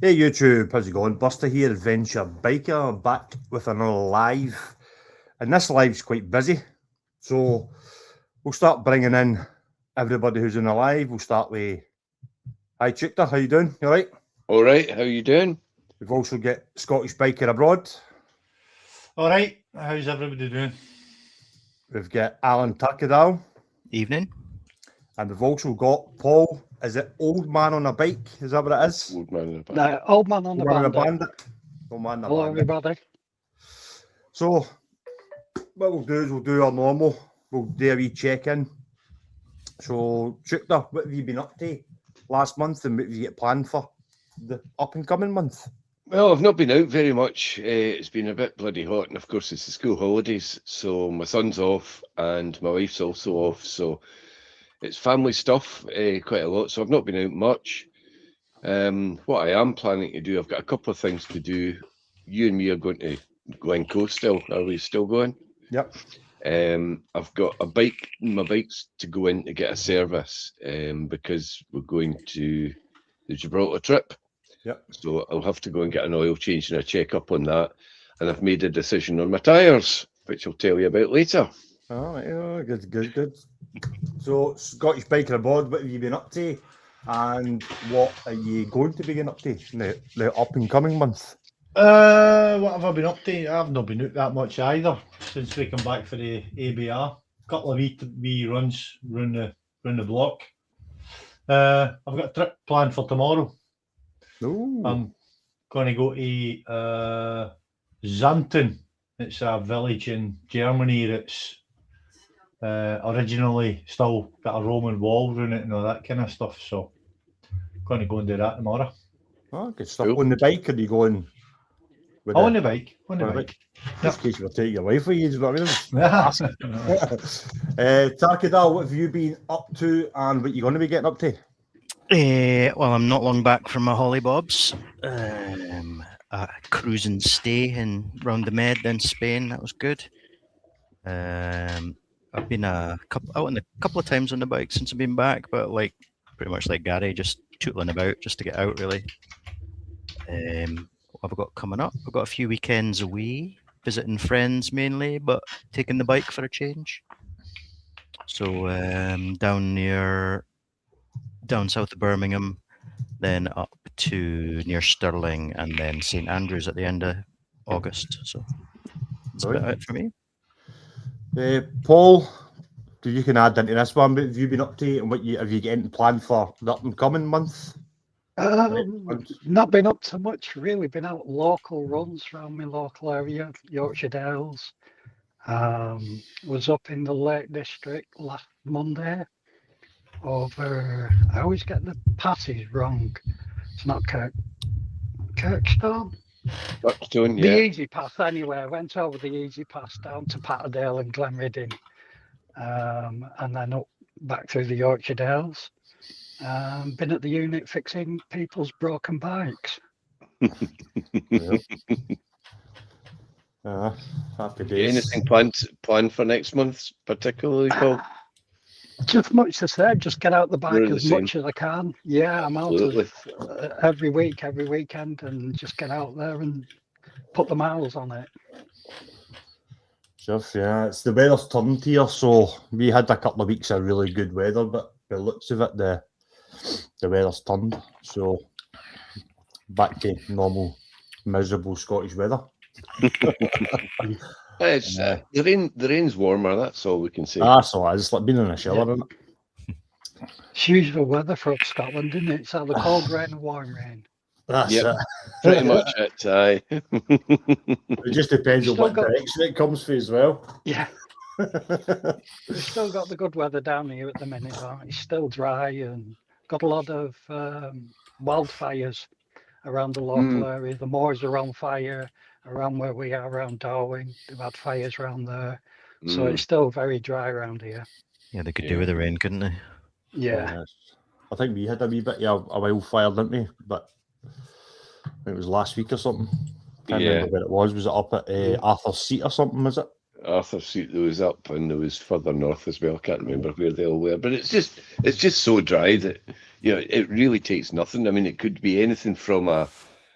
Hey YouTube, how's it going? Buster here, Adventure Biker, back with another live. And this live's quite busy, so we'll start bringing in everybody who's in the live. We'll start with, hi Chictor, how you doing? You alright? Alright, how you doing? We've also got Scottish Biker Abroad. Alright, how's everybody doing? We've got Alan Takadal. Evening. And we've also got Paul, is it Old Man on a Bike? Is that what it is? Old man on a bike. No, Old Man on the Bandit. Old Man on the Hello, Bandit. everybody. So, what we'll do is we'll do our normal. We'll do a wee check-in. So, Chictor, what have you been up to last month and what have you got planned for the up-and-coming month? Well, I've not been out very much. It's been a bit bloody hot, and of course it's the school holidays, so my son's off and my wife's also off, so it's family stuff quite a lot, so I've not been out much. What I am planning to do, I've got a couple of things to do. You and me are going to Glencoe still. Are we still going? Yep. I've got my bike's to go in to get a service because we're going to the Gibraltar trip. Yep. So I'll have to go and get an oil change and a check-up on that. And I've made a decision on my tyres, which I'll tell you about later. Oh, good. So, Scottish Biker Abroad, what have you been up to? And what are you going to be getting up to in the up-and-coming month? What have I been up to? I've not been out that much either since we come back for the ABR. Couple of wee runs round the block. I've got a trip planned for tomorrow. Ooh. I'm going to go to Xanten. It's a village in Germany that's originally still got a Roman wall around it and all that kind of stuff. So, going to go and do that tomorrow. Oh, good stuff. Cool. On the bike, or are you going? With On the bike. On the on the bike. Just in case you'll take your wife with you, do you know what I mean? Yeah. Takadal, what have you been up to and what you going to be getting up to? Well, I'm not long back from my Hollybobs. A cruise and stay round the Med in Spain. That was good. I've been out a couple of times on the bike since I've been back, but like pretty much like Gary, just tootling about just to get out really. What have I got coming up? I've got a few weekends away, visiting friends mainly, but taking the bike for a change. So down south of Birmingham, then up to near Stirling, and then St Andrews at the end of August. So that's about it for me. Paul, you can add into this one, but have you been up to and what have you getting planned for the up and coming month? Not been up to much really. Been out local runs around my local area, Yorkshire Dales. Was up in the Lake District last Monday. I always get the passes wrong. It's not Kirkstone. Buckstone, The yeah. Easy Pass anyway. I went over the Easy Pass down to Patterdale and Glenridding, and then up back through the Yorkshire Dales. Been at the unit fixing people's broken bikes. Happy days. Anything planned for next month, particularly, Paul? Just much the same. Just get out the bike We're the as much as I can. Yeah, I'm out every week, every weekend, and just get out there and put the miles on it. Sure, yeah. It's the weather's turned here, so we had a couple of weeks of really good weather, but by the looks of it, the weather's turned. So back to normal, miserable Scottish weather. It's the rain's warmer. That's all we can say. That's all. It's like being in a shower, isn't it? It's usual weather for up Scotland, isn't it? It's either cold rain or warm rain. That's Yep. it. Pretty much it. Aye. It just depends on Still what got- direction it comes from as well. Yeah, we've still got the good weather down here at the minute. Though. It's still dry and got a lot of wildfires around the local area. The moors are on fire around where we are, around Darwin. They've had fires around there. So it's still very dry around here. Yeah, they could do with the rain, couldn't they? Yeah. I think we had a wee bit of a wildfire, didn't we? But I think it was last week or something. Can't remember where it was. Was it up at Arthur's Seat or something, was it? Arthur's Seat, there was up and there was further north as well. I can't remember where they all were, but it's just so dry that it really takes nothing. I mean, it could be anything from a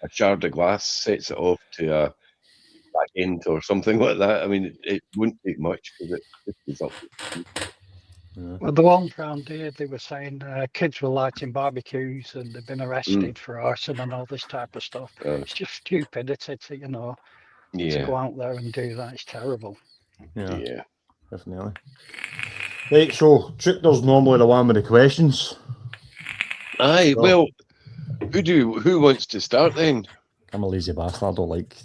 a shard of glass sets it off to a back end or something like that. I mean, it wouldn't take much because it is up. Well, the ones round here, they were saying kids were lighting barbecues and they've been arrested for arson and all this type of stuff. It's just stupidity to, to go Yeah, out there and do that. It's terrible. yeah. Definitely. Right, so Trictor's normally the one with the questions. Aye, So- well, who wants to start then? I'm a lazy bastard. I don't like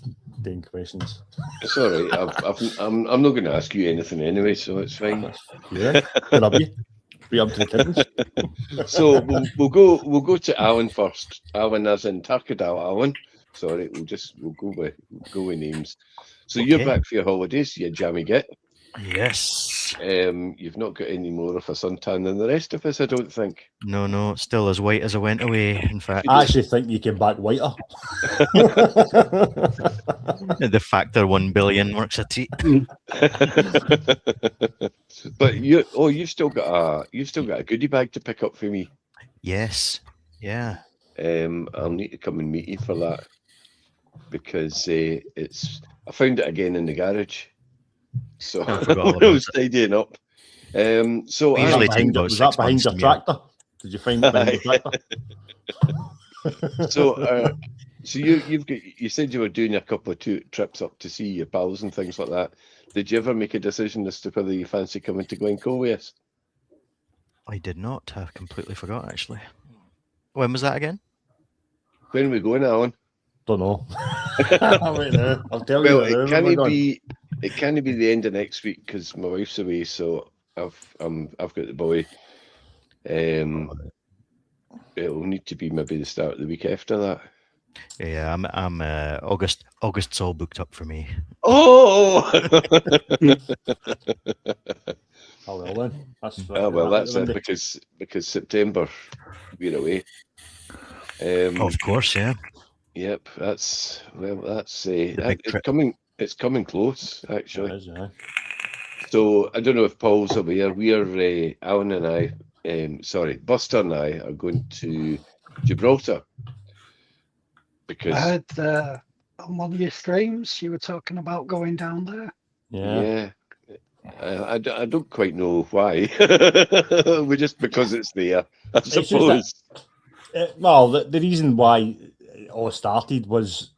doing questions. It's all right. I'm not going to ask you anything anyway, so it's fine. Yeah, good up you. Be up to the kittens. So we'll go to Alan first. Alan, as in Tarkadal Alan. Sorry, we'll go with names. So you're Okay. back for your holidays, you jammy git. Yes. You've not got any more of a suntan than the rest of us, I don't think. No, still as white as I went away. In fact, I actually think you came back whiter. the factor 1 billion works a treat. But you've still got a goodie bag to pick up for me. Yes. Yeah. I'll need to come and meet you for that because I found it again in the garage. So I forgot all I about was tidying up. So We I- usually take behind, about was that 6 behind months your to meet. tractor? Did you find it behind the tractor? so you said you were doing a couple of trips up to see your pals and things like that. Did you ever make a decision as to whether you fancy coming to Glencoe with us? I did not. I completely forgot, actually. When was that again? When are we going, Alan? Don't know. Wait now. I'll tell Well, you. it can't be the end of next week because my wife's away, so I've got the boy. It'll need to be maybe the start of the week after that. Yeah, I'm August. August's all booked up for me. Oh, Oh well then. That's that's it because September we're away. Of course, yeah. Yep, that's big it's coming close actually. It is, yeah. So I don't know if Paul's aware. We're Alan and I, Buster and I are going to Gibraltar because I heard on one of your streams you were talking about going down there. Yeah. I don't quite know why. We're just because it's there, I just that- suppose. Well, the reason why it all started was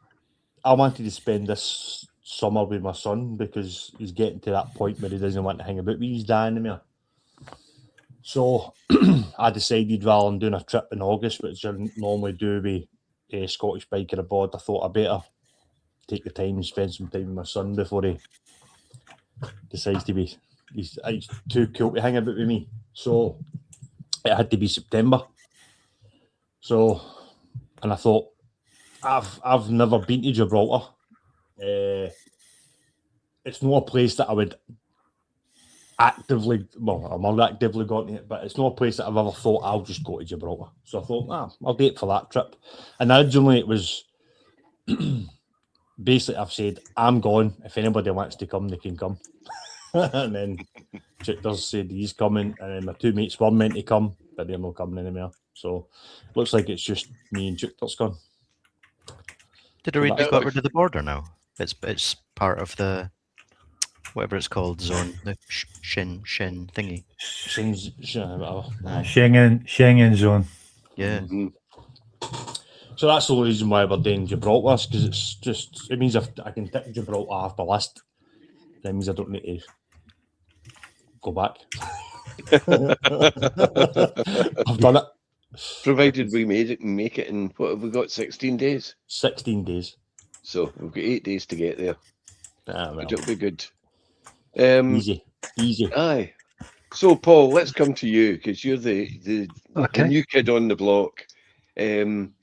I wanted to spend this summer with my son because he's getting to that point where he doesn't want to hang about with his dad anymore. So I decided rather than doing a trip in August, which I normally do with a Scottish biker abroad, I thought I better take the time and spend some time with my son before he decides to be he's too cool to hang about with me. So it had to be September. So, and I thought I've never been to Gibraltar. It's not a place that I would actively, well, I'm not actively going to it, but it's not a place that I've ever thought I'll just go to Gibraltar. So I thought, I'll do it for that trip. And originally it was basically I've said, I'm going. If anybody wants to come, they can come. And then Trictor's said he's coming, and then my two mates were meant to come, but they're not coming anymore. So looks like it's just me and Trictor's gone. Did I read Well, they got rid of the border now? It's part of the whatever it's called zone, the Shen thingy. Schengen zone. Yeah. Mhm. So that's the only reason why we're doing Gibraltar, because it means if I can tick Gibraltar off the list, that means I don't need to go back. I've done it. Provided we make it in what have we got? 16 days. 16 days. So we've got 8 days to get there. Well, It'll be good. easy. Aye. So Paul, let's come to you because you're the Okay. new kid on the block. One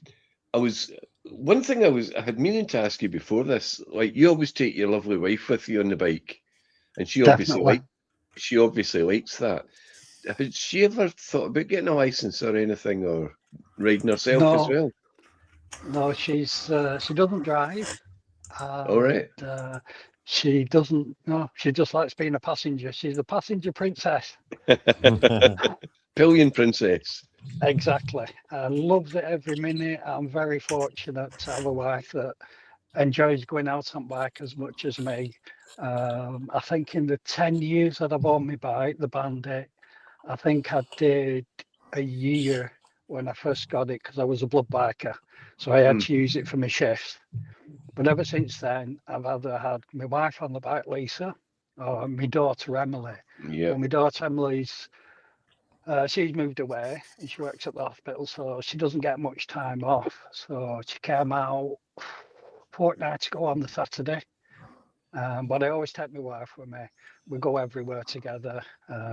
thing I had meaning to ask you before this. Like, you always take your lovely wife with you on the bike, and she Definitely. obviously likes that. Has she ever thought about getting a license or anything, or riding herself as No. well? No, she doesn't drive. All right. And, she doesn't. No, she just likes being a passenger. She's a passenger princess. Pillion princess. Exactly. I loved it every minute. I'm very fortunate to have a wife that enjoys going out on bike as much as me. I think in the 10 years that I've owned my bike, the Bandit, I think I did a year when I first got it because I was a blood biker. So I had to use it for my shifts. But ever since then, I've either had my wife on the bike, Lisa, or my daughter, Emily. Yeah. Well, my daughter, Emily's she's moved away and she works at the hospital, so she doesn't get much time off. So she came out fortnight ago on the Saturday. But I always take my wife with me. We go everywhere together.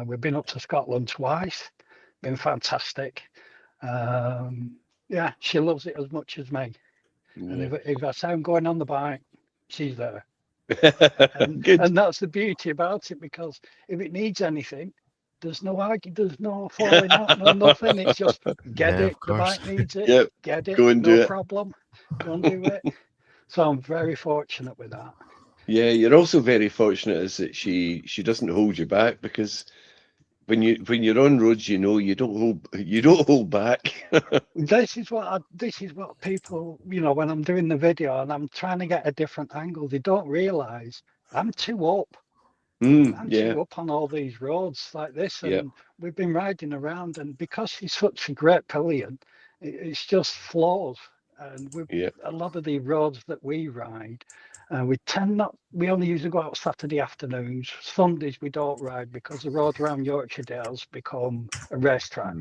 We've been up to Scotland twice. Been fantastic. Yeah, she loves it as much as me. And if I say I'm going on the bike, she's there. Good. And that's the beauty about it, because if it needs anything, there's no argument, there's no falling out, no nothing. It's just get Yeah, it. of The course. bike needs it. Yep. Get it. Go and do No it. problem. Go and do it. So I'm very fortunate with that. Yeah, you're also very fortunate is that she doesn't hold you back, because when you're on roads, you know, you don't hold back. This is what people, when I'm doing the video and I'm trying to get a different angle, they don't realize I'm too up. I'm Yeah. too up on all these roads like this, and Yep. we've been riding around, and because she's such a great pillion, it's just flows. And Yep. a lot of the roads that we ride, we only usually go out Saturday afternoons. Sundays we don't ride because the road around Yorkshire Dales become a racetrack.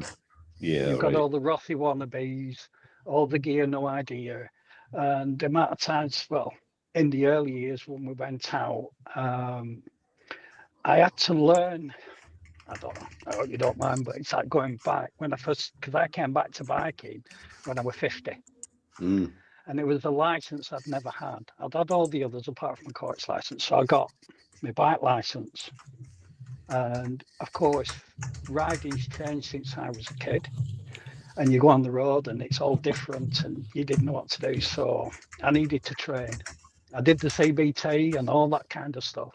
Yeah. You've got Right. all the Rothy wannabes, all the gear, no idea. And the amount of times, well, in the early years when we went out, I had to learn. I hope you don't mind, but it's like going back because I came back to biking when I was 50. And it was a license I'd never had. I'd had all the others apart from a coach license. So I got my bike license. And of course, riding's changed since I was a kid. And you go on the road and it's all different and you didn't know what to do. So I needed to train. I did the CBT and all that kind of stuff.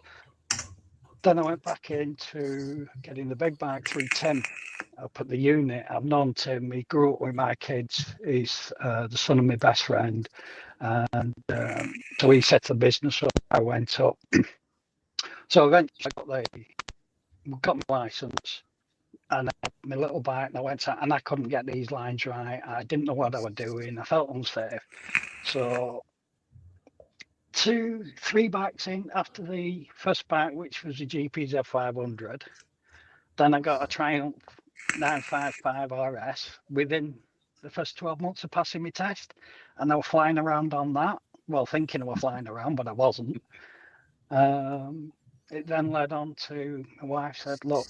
Then I went back into getting the big bike through Tim up at the unit. I've known Tim. He grew up with my kids. He's the son of my best friend. And so he set the business up. I went up. So eventually I got my license and I had my little bike, and I went out and I couldn't get these lines right. I didn't know what I was doing. I felt unsafe. So 2-3 bikes in after the first bike, which was the GP Z500. Then I got a Triumph 955 RS within the first 12 months of passing my test. And I was flying around on that. Well, thinking I was flying around, but I wasn't. It then led on to my wife said, look,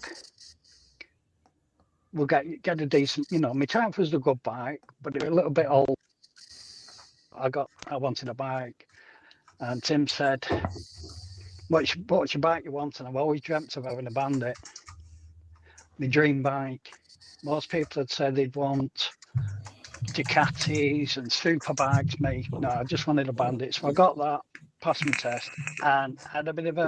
we'll get a decent, my Triumph was a good bike, but it was a little bit old. I wanted a bike. And Tim said, what's your bike you want? And I've always dreamt of having a Bandit. My dream bike. Most people had said they'd want Ducatis and super bikes. Me, no, I just wanted a Bandit. So I got that, passed my test, and had a bit of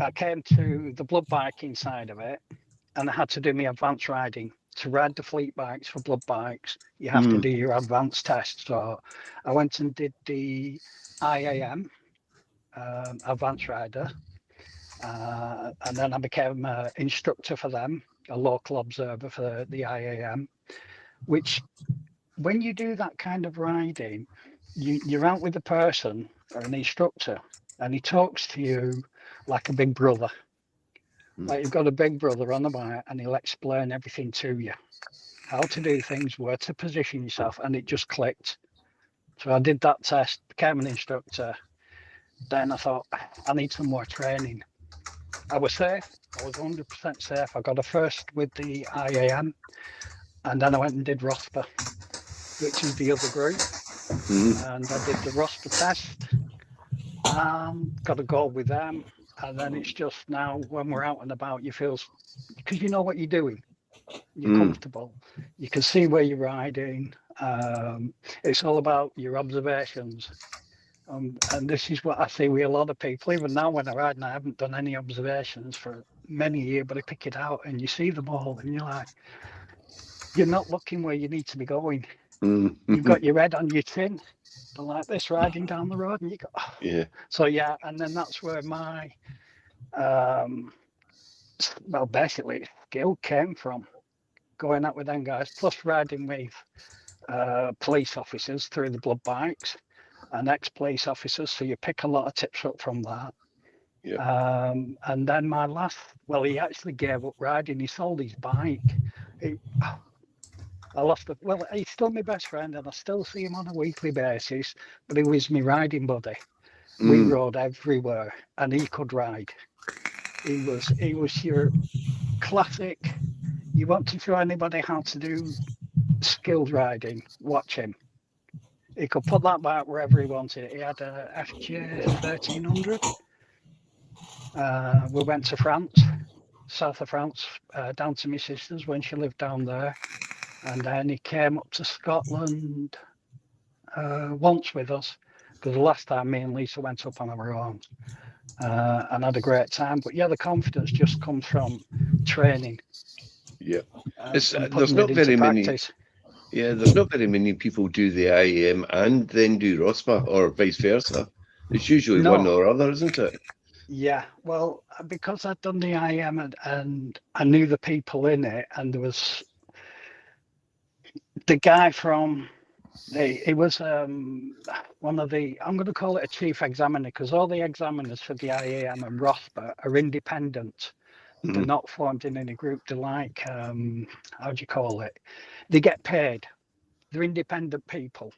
I came to the blood biking side of it, and I had to do my advanced riding. To ride the fleet bikes for blood bikes, you have to do your advanced test. So I went and did the IAM, advanced rider, and then I became an instructor for them, a local observer for the IAM, which when you do that kind of riding, you're out with a person or an instructor, and he talks to you like a big brother. Like you've got a big brother on the bike and he'll explain everything to you, how to do things, where to position yourself, and it just clicked. So I did that test, became an instructor. Then I thought, I need some more training. I was safe. I was 100% safe. I got a first with the IAM, and then I went and did ROSPA, which is the other group. And I did the ROSPA test, got a goal with them. And then it's just now when we're out and about, you feel, because you know what you're doing, you're comfortable, you can see where you're riding. It's all about your observations. And this is what I see with a lot of people, even now when I ride and I haven't done any observations for many a year, but I pick it out and you see them all and you're like, you're not looking where you need to be going. You've got your head on your chin, and like this riding down the road, and you go, oh. Yeah. So yeah, and then that's where my well, basically skill came from, going out with them guys, plus riding with police officers through the blood bikes and ex-police officers, so you pick a lot of tips up from that. Yeah. And then my last, well, he actually gave up riding. He sold his bike. I lost it. Well, he's still my best friend, and I still see him on a weekly basis. But he was my riding buddy. We rode everywhere, and he could ride. He was your classic. You want to show anybody how to do skilled riding? Watch him. He could put that bike wherever he wanted. He had a FJ 1300. We went to France, south of France, down to my sister's when she lived down there. And then he came up to Scotland once with us, because the last time me and Lisa went up on our own and had a great time. But yeah, the confidence just comes from training. Yeah. And There's putting not it into very many. practice. Yeah, there's not very many people do the IAM and then do ROSPA, or vice versa. It's usually No. one or other, isn't it? Yeah, well, because I'd done the IAM and I knew the people in it, and there was the guy from, he was one of the, I'm going to call it a chief examiner, because all the examiners for the IAM and ROSPA are independent. They're not formed in any group. They're like, how do you call it? They get paid. They're independent people.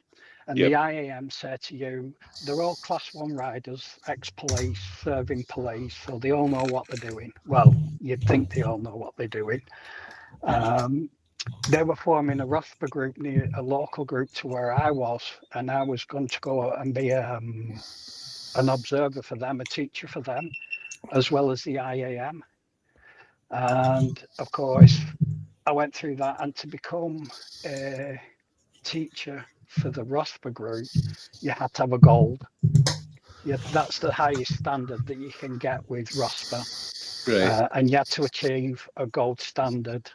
And the IAM say to you, they're all class 1 riders, ex-police, serving police, so they all know what they're doing. Well, you'd think they all know what they're doing. They were forming a ROSPA group near a local group to where I was, and I was going to go and be an observer for them, a teacher for them, as well as the IAM. And of course, I went through that, and to become a teacher for the ROSPA group, you had to have a gold. Yeah, that's the highest standard that you can get with ROSPA. Right. And you had to achieve a gold standard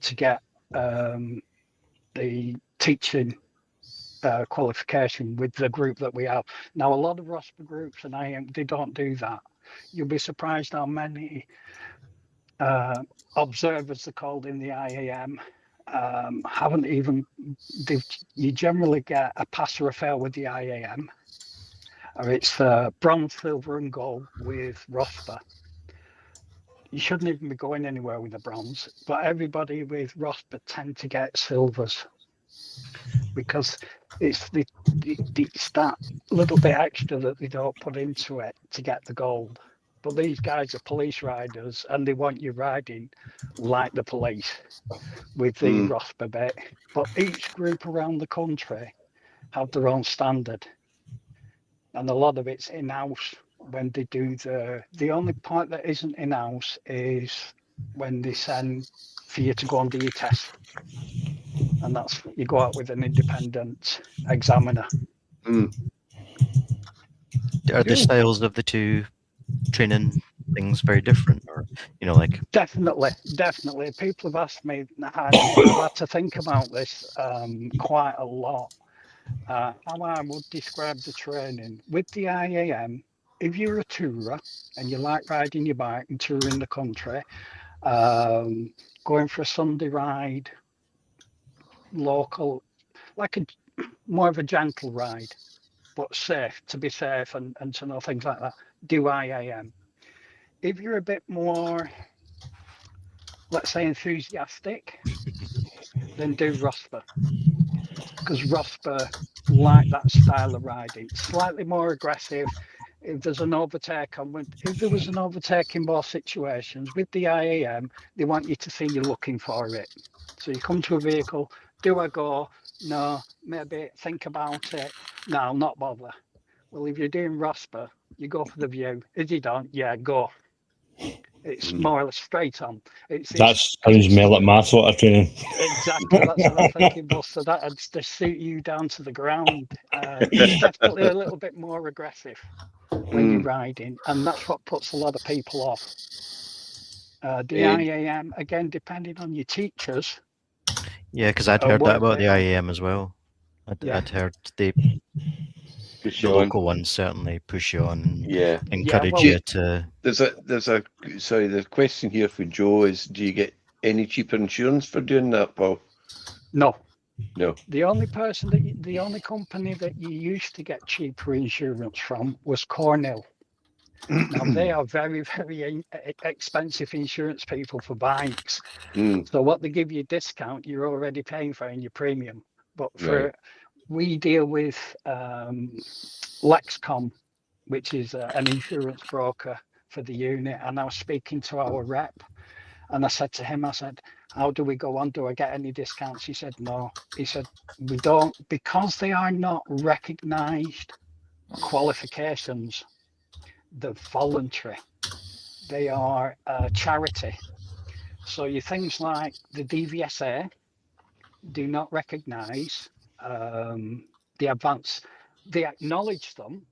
to get the teaching qualification with the group that we have. Now, a lot of ROSPA groups and IAM, they don't do that. You'll be surprised how many observers are called in the IAM haven't even, you generally get a pass or a fail with the IAM, or it's bronze, silver and gold with ROSPA. You shouldn't even be going anywhere with the bronze, but everybody with ROSPA tend to get silvers because it's that little bit extra that they don't put into it to get the gold. But these guys are police riders, and they want you riding like the police with the ROSPA bit. But each group around the country have their own standard, and a lot of it's in-house. When they do the only part that isn't in-house is when they send for you to go and do your test, and that's, you go out with an independent examiner. Are the styles of the two training things very different, or like? Definitely people have asked me, I've had to think about this quite a lot, how I would describe the training with the IAM. If you're a tourer and you like riding your bike and touring the country, going for a Sunday ride, local, like more of a gentle ride, but safe, to be safe and to know things like that, do IAM. If you're a bit more, let's say, enthusiastic, then do ROSPA, because ROSPA like that style of riding, slightly more aggressive. If there's an overtake if there was an overtake in more situations with the IAM, they want you to see you looking for it. So you come to a vehicle, do I go? No, maybe think about it. No, not bother. Well, if you're doing ROSPA, you go for the view. Is he done? Yeah, go. It's more or less straight on. That sounds more like my sort of training. Exactly, that's what I'm thinking, Buster. That'd just suit you down to the ground. It's definitely a little bit more aggressive when you're riding, and that's what puts a lot of people off. The IAM, again, depending on your teachers. Yeah, because I'd I heard that work about the with- IAM as well. Yeah. I'd heard the Push on. local ones certainly push you on, Yeah. encourage well- you to. There's a sorry, the question here for Joe is, do you get any cheaper insurance for doing that, Paul? No. No. The only company that you used to get cheaper insurance from was Cornell. Now they are very, very expensive insurance people for bikes. Mm, So what they give you a discount, you're already paying for in your premium. But Right. we deal with Lexcom, which is an insurance broker for the unit. And I was speaking to our rep, and I said to him, I said, how do we go on? Do I get any discounts? He said, no. He said, we don't, because they are not recognized qualifications. They're voluntary. They are a charity. So you things like the DVSA do not recognize the advance. They acknowledge them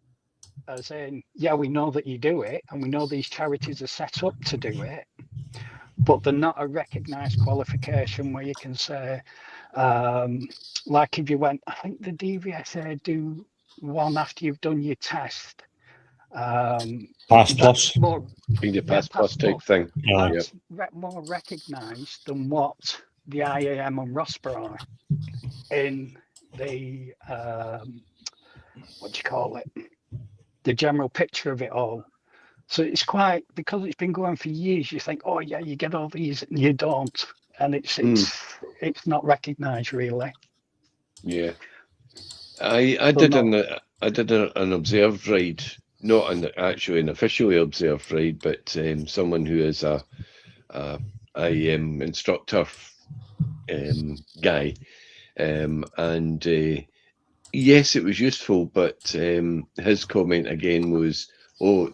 as in, yeah, we know that you do it, and we know these charities are set up to do it, but they're not a recognized qualification where you can say, like if you went, I think the DVSA do one after you've done your test. Pass plus. More, Being the Yeah, pass plus type Pass thing. Yeah. that's more recognised than what the IAM and ROSPA are in the what do you call it? The general picture of it all. So it's quite, because it's been going for years. You think, oh yeah, you get all these, and you don't, and it's not recognised really. Yeah. I did an observed ride, not actually an officially observed ride, but someone who is a instructor guy, and yes, it was useful, but his comment again was, oh,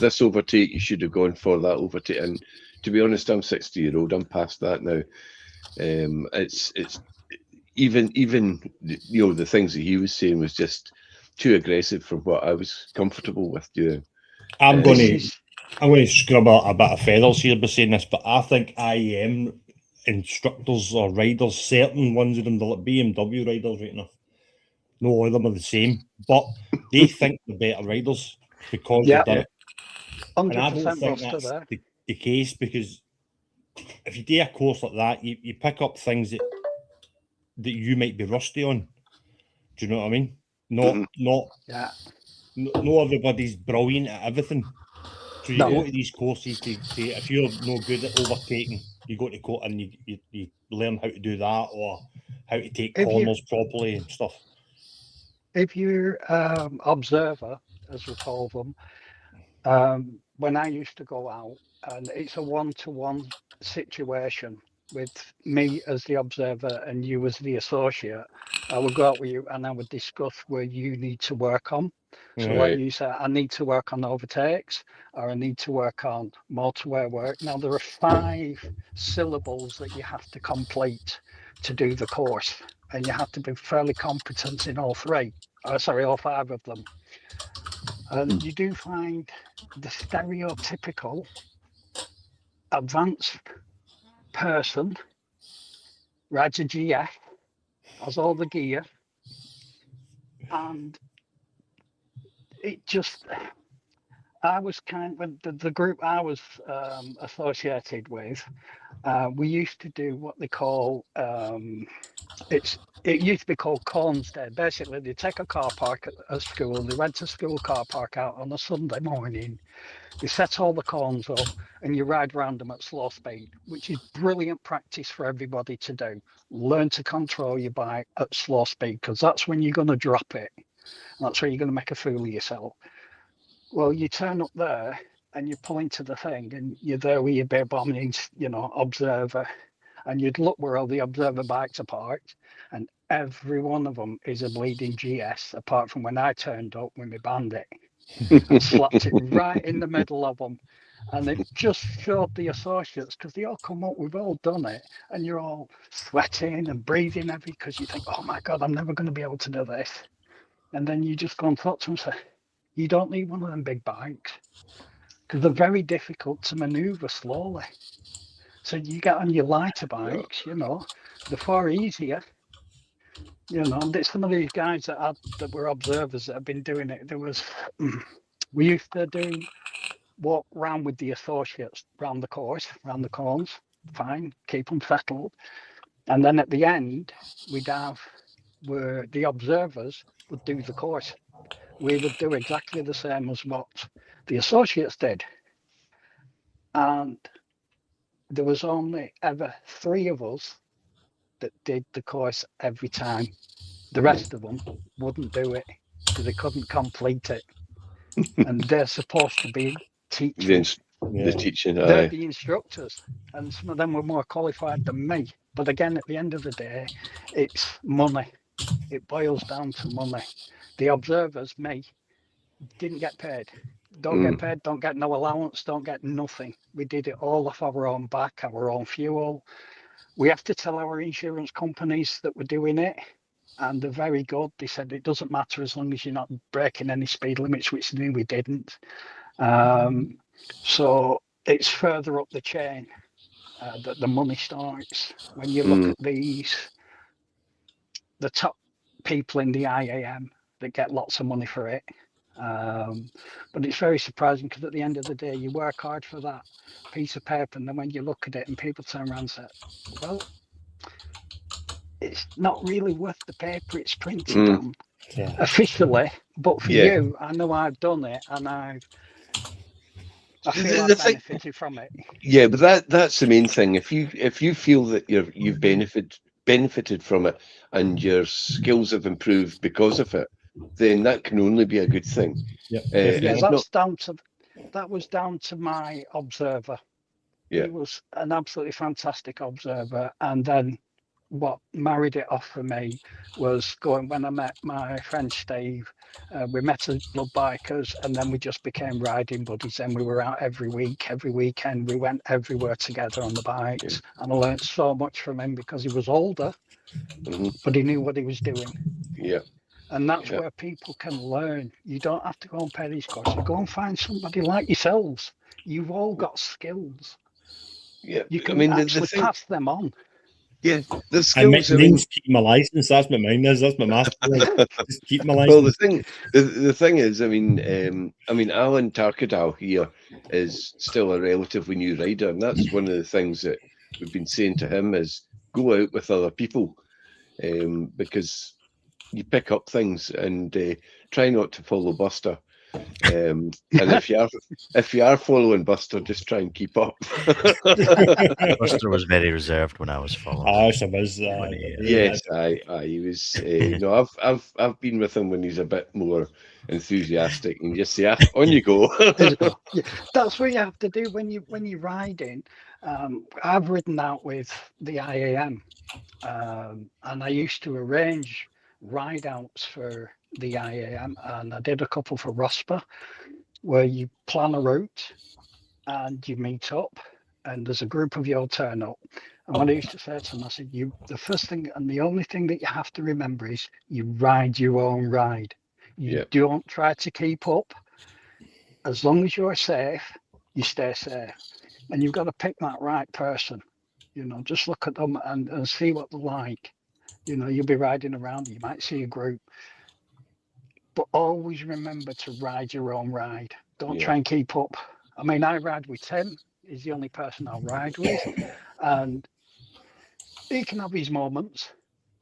this overtake, you should have gone for that overtake. And to be honest, I'm 60-year-old, I'm past that now. It's even the things that he was saying was just too aggressive from what I was comfortable with doing. I'm going This to is- scrub a bit of feathers here by saying this, but I think IEM instructors or riders, certain ones of them, they're like BMW riders right now. No, all of them are the same, but they think they're better riders because Yeah. they've done it. And I 100% don't think Buster that's there. the case, because if you do a course like that, you pick up things that you might be rusty on. Do you know what I mean? Not Yeah. no everybody's brilliant at everything. So you No. go to these courses to if you're no good at overtaking, you go to court and you learn how to do that, or how to take If you- corners properly and stuff. If you're observer, as we call them, when I used to go out, and it's a one-to-one situation with me as the observer and you as the associate, I would go out with you and I would discuss where you need to work on. So Right. like you said, I need to work on overtakes, or I need to work on motorway work. Now there are 5 syllables that you have to complete to do the course, and you have to be fairly competent in all 5 of them. And you do find the stereotypical advanced person rides a GF, has all the gear, and it just, I was when the group I was associated with, we used to do what they call, it used to be called Corns Day. Basically, they take a car park at school, they rent a school car park out on a Sunday morning, they set all the corns up, and you ride around them at slow speed, which is brilliant practice for everybody to do. Learn to control your bike at slow speed, because that's when you're going to drop it. That's where you're going to make a fool of yourself. Well, you turn up there and you pull into the thing, and you're there with your bare bombing, observer, and you'd look where all the observer bikes are parked, and every one of them is a bleeding GS, apart from when I turned up with my Bandit and slapped it right in the middle of them. And it just showed the associates, because they all come up, we've all done it, and you're all sweating and breathing heavy because you think, oh my God, I'm never going to be able to do this. And then you just go and talk to them and say, you don't need one of them big bikes. because they're very difficult to manoeuvre slowly. So you get on your lighter bikes, you know, they're far easier. You know, and some of these guys that were observers that have been doing it. There was, we used to walk round with the associates round the course, round the corns, fine, keep them settled. And then at the end, we'd have where the observers would do the course. We would do exactly the same as what the associates did. And there was only ever 3 of us that did the course every time. The rest of them wouldn't do it because they couldn't complete it. And they're supposed to be teaching. The teaching, They're the instructors, and some of them were more qualified than me. But again, at the end of the day, it's money. It boils down to money. The observers, me, didn't get paid. Don't get paid, don't get no allowance, don't get nothing. We did it all off our own back, our own fuel. We have to tell our insurance companies that we're doing it, and they're very good. They said it doesn't matter as long as you're not breaking any speed limits, which we didn't. So it's further up the chain that the money starts. When you look at the top people in the IAM that get lots of money for it. But it's very surprising because at the end of the day, you work hard for that piece of paper, and then when you look at it and people turn around and say, well, it's not really worth the paper it's printed on officially, but for you, I know I've done it, and I feel I've benefited from it. Yeah, but that's the main thing. If you feel that you've benefited from it and your skills have improved because of it, then that can only be a good thing. That was down to my observer. He was an absolutely fantastic observer, and then what married it off for me was when I met my friend Steve. We met as Blood Bikers, and then we just became riding buddies, and we were out every weekend. We went everywhere together on the bikes, and I learned so much from him because he was older, but he knew what he was doing. And that's where people can learn. You don't have to go and pay these courses. Go and find somebody like yourselves. You've all got skills. You can actually pass them on. Yeah, the skills. Keep my license. That's what mine is. That's my master. Just keep my license. Well, the thing is, I mean, Alan Tarkadal here is still a relatively new rider, and that's one of the things that we've been saying to him is go out with other people, because you pick up things, and try not to follow Buster. And if you are following Buster, just try and keep up. Buster was very reserved when I was following. Yes, he was. No, I've been with him when he's a bit more enthusiastic, and just say, "On you go." That's what you have to do when you're riding. I've ridden out with the IAM, and I used to arrange ride outs for the IAM, and I did a couple for ROSPA, where you plan a route and you meet up, and there's a group of you all turn up. And what I used to say to them, I said, the first thing and the only thing that you have to remember is you ride your own ride. You don't try to keep up. As long as you're safe, you stay safe. And you've got to pick that right person. You know, just look at them and see what they're like. You know, you'll be riding around, you might see a group. But always remember to ride your own ride. Don't try and keep up. I mean, I ride with Tim. He's the only person I'll ride with. And he can have his moments,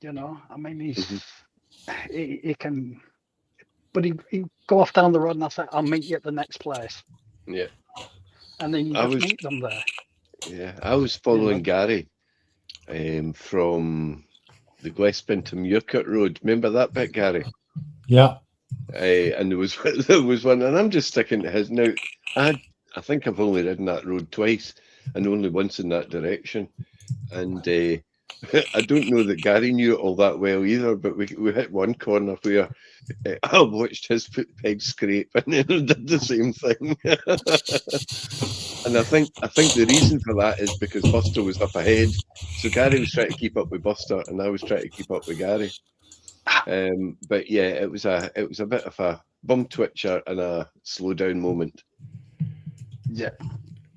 you know. I mean, he can, but he go off down the road and I say, I'll meet you at the next place. Yeah. And then you just meet them there. Yeah, I was following Gary from the Glespin to Muircourt Road. Remember that bit, Gary? Yeah. And there was one, and I'm just sticking to his now. I think I've only ridden that road twice, and only once in that direction. And I don't know that Gary knew it all that well either, but we hit one corner where I watched his foot peg scrape, and then did the same thing. And I think the reason for that is because Buster was up ahead, so Gary was trying to keep up with Buster, and I was trying to keep up with Gary. But yeah, it was a bit of a bum twitcher and a slow down moment. Yeah.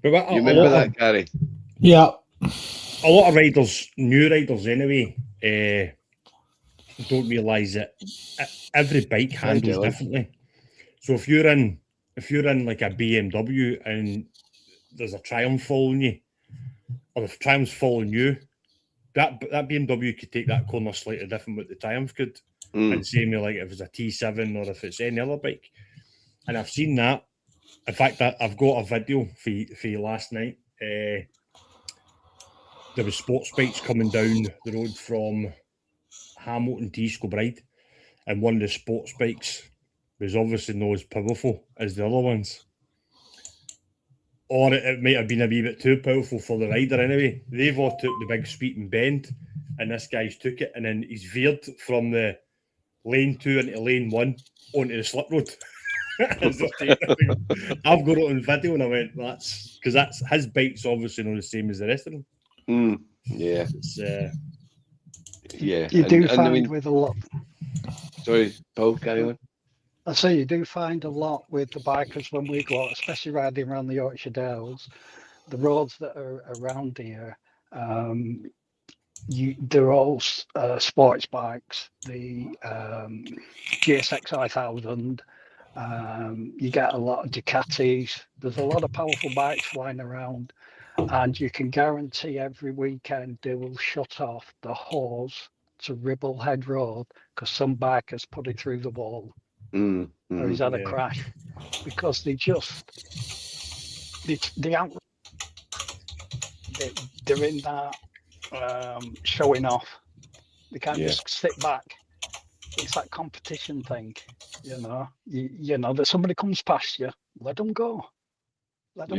But You remember that, Gary? Yeah. A lot of riders, new riders anyway, don't realise that every bike handles Dylan. differently. So if you're in like a BMW and there's a Triumph following you, or if Triumph's following you, that BMW could take that corner slightly different what the Triumph could. And same with like if it's a T7 or if it's any other bike. And I've seen that. In fact, I've got a video for you last night. There was sports bikes coming down the road from Hamilton to East Kilbride, and one of the sports bikes was obviously not as powerful as the other ones. Or it might have been a wee bit too powerful for the rider anyway. They've all took the big sweep and bend, and this guy's took it, and then he's veered from the lane 2 into lane 1 onto the slip road. I've got it on video, and I went, that's his bike's obviously not the same as the rest of them. Yeah. It's, yeah. You do and find I mean, with a lot. sorry, Paul, carry on. I say you do find a lot with the bikers when we go out, especially riding around the Yorkshire Dales, the roads that are around here. They're all sports bikes. The GSX 5000. You get a lot of Ducatis. There's a lot of powerful bikes flying around, and you can guarantee every weekend they will shut off the hose to Ribble Head Road because some bikers put it through the wall. Or he's had a crash because they're in that showing off. They can't just sit back. It's that competition thing, you know. You know that somebody comes past you, let them go,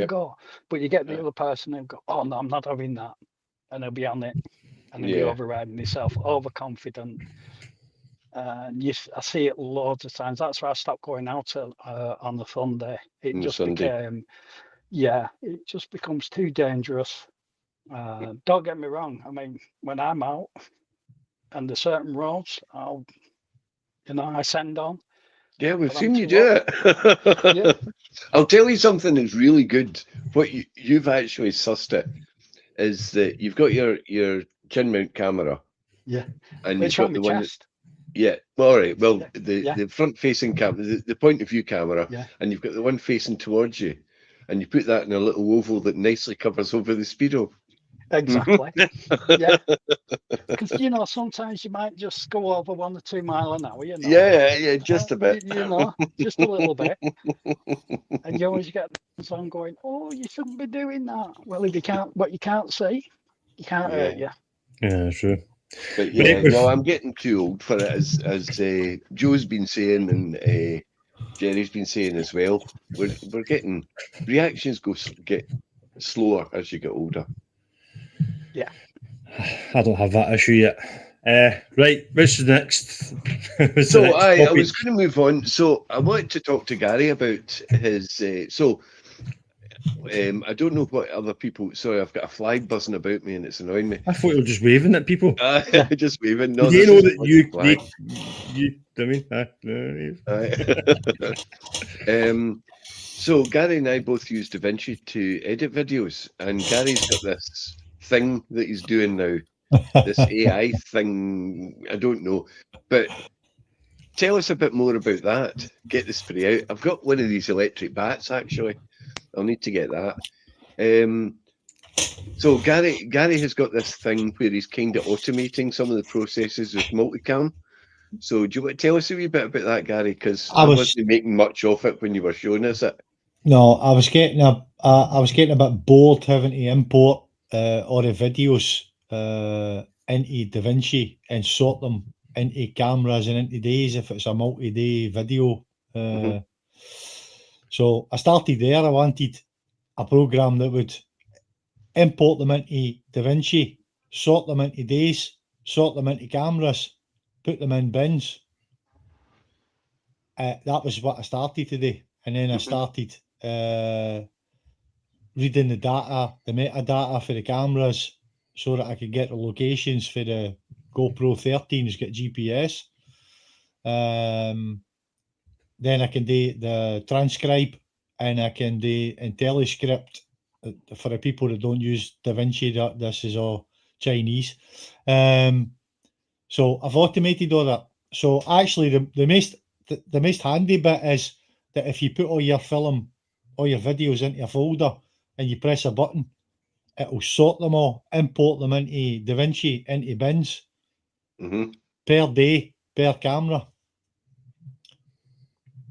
go. But you get the other person who go, oh no, I'm not having that, and they'll be on it, and they'll be overriding themselves, overconfident. And I see it loads of times. That's why I stopped going out on the Sunday. It just became, it just becomes too dangerous. Don't get me wrong. I mean, when I'm out and there's certain roads, I send on. Yeah, we've seen you do it. I'll tell you something that's really good. What you've actually sussed it is that you've got your chin mount camera. Yeah. And it's you've on got my the one. chest. Yeah, well, all right. Well, the front facing camera, the point of view camera, and you've got the one facing towards you, and you put that in a little oval that nicely covers over the speedo. Exactly. Yeah. Because sometimes you might just go over 1 or 2 miles an hour. Yeah, just a bit. Just a little bit. And you always get someone going, "Oh, you shouldn't be doing that." Well, if you can't, what you can't see, you can't hurt you. Yeah, sure. But no, I'm getting too old for it, as Joe's been saying and Jerry's been saying as well. We're getting reactions get slower as you get older. Yeah, I don't have that issue yet. Right, what's the next? I was going to move on. So I wanted to talk to Gary about his. I don't know what other people. Sorry, I've got a fly buzzing about me and it's annoying me. I thought you were just waving at people. Just waving. No, you know that you. I mean, So Gary and I both use DaVinci to edit videos, and Gary's got this thing that he's doing now. This AI thing. I don't know, but tell us a bit more about that. Get the spray out. I've got one of these electric bats actually. I'll need to get that. So Gary has got this thing where he's kind of automating some of the processes with multicam. So do you want to tell us a wee bit about that, Gary? Because I wasn't making much of it when you were showing us it. No, I was getting a bit bored having to import all the videos into DaVinci and sort them into cameras and into days if it's a multi-day video. So I started there. I wanted a program that would import them into DaVinci, sort them into days, sort them into cameras, put them in bins. That was what I started today. And then I started reading the data, the metadata for the cameras so that I could get the locations for the GoPro 13s, get GPS. Then I can do the transcribe and I can do IntelliScript for the people that don't use DaVinci. This is all Chinese. So I've automated all that. So actually, the most handy bit is that if you put all your videos into a folder and you press a button, it will sort them all, import them into DaVinci, into bins per day, per camera.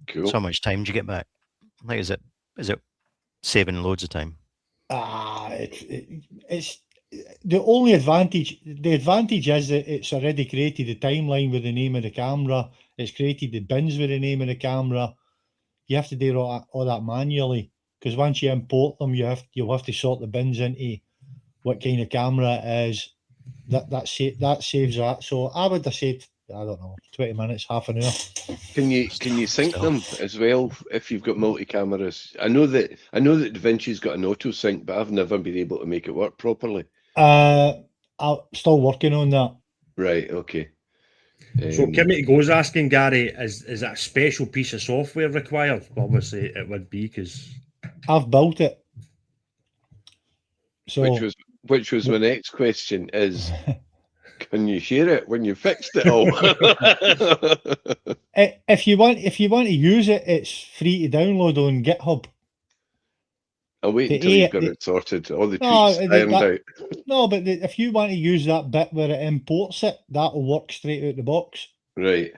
Cool. So how much time do you get back? Like, is it saving loads of time? It's the only advantage. The advantage is that it's already created the timeline with the name of the camera. It's created the bins with the name of the camera. You have to do all that manually, because once you import them, you'll have to sort the bins into what kind of camera it is. That saves that. So I would have said, I don't know, 20 minutes, half an hour. Can you sync them as well if you've got multi cameras? I know that DaVinci's got an auto sync, but I've never been able to make it work properly. I'm still working on that. Right. Okay. So Kimmy goes asking Gary, is that a special piece of software required? Well, obviously it would be, because I've built it. So which was my next question is, can you share it when you fixed it all? if you want to use it, it's free to download on GitHub. I'll wait until you've got it sorted. All the tweets ironed out. No, but if you want to use that bit where it imports it, that'll work straight out the box. Right.